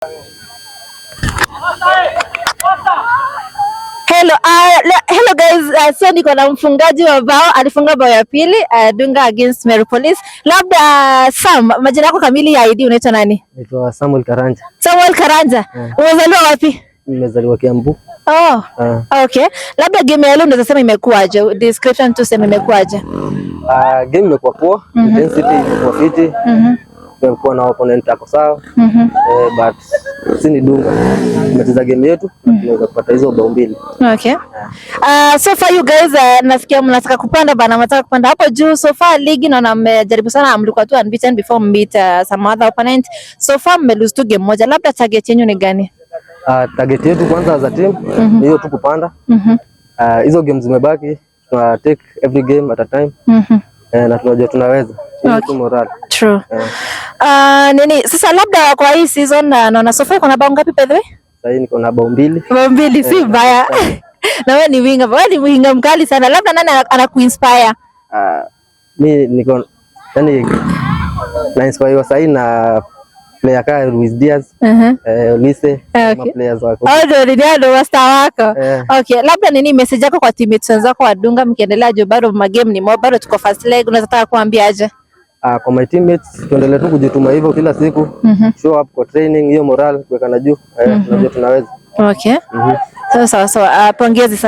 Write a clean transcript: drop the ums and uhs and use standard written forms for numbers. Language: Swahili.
Hello guys, so niko na mfungaji wa bao, alifunga bao ya pili Dunga against Meru Police. Labda Sam, majina yako kamili ya ID unaitwa nani? Naitwa Samuel Karanja. Samuel Karanja. Umezaliwa wapi? Nimezaliwa Kiambu. Oh. Okay. Labda game ya leo unaweza sema imekuaje? Description tu sema imekuaje? Game imekuwa poa, intensity imekuwa fiti. Tumekuwa na opponent yako sawa. But sisi Dunga tumecheza game yetu tunaweza kupata hizo bao mbili. Okay. So far you guys nasikia mnataka kupanda bana, mnataka kupanda hapo juu. So far league na mmejaribu sana, mlikuwa tu unbeaten before meet some other opponent. So far mme lose tu game moja. Labda target yenu ni gani? Target yetu kwanza za team hiyo tu kupanda. Hizo games zimebaki tuna take every game at a time. Na tunajua tunaweza. Ni moral. True. Nini sasa labda kwa hii season naona so far kuna bao ngapi by the way? Sasa niko na bao mbili. Bao mbili si mbaya. Na wewe ni winga, wewe ni winga mkali sana. Labda nani anakuinspire? Mimi niko yani na inspire sasa na player kama Luis Diaz, Olise, kama players wako. Ndio wasta wako. Okay, labda nini message yako kwa teammates wenzako wa Dunga mkiendelea jo bado magame ni bado tuko first leg, unataka kuambia aje? Kwa my teammates tuendelee tu kujituma hivyo kila siku. Show up kwa training, hiyo moral kuweka na juu. Tunajua tunaweza. Okay. Sawa, pongezi sana.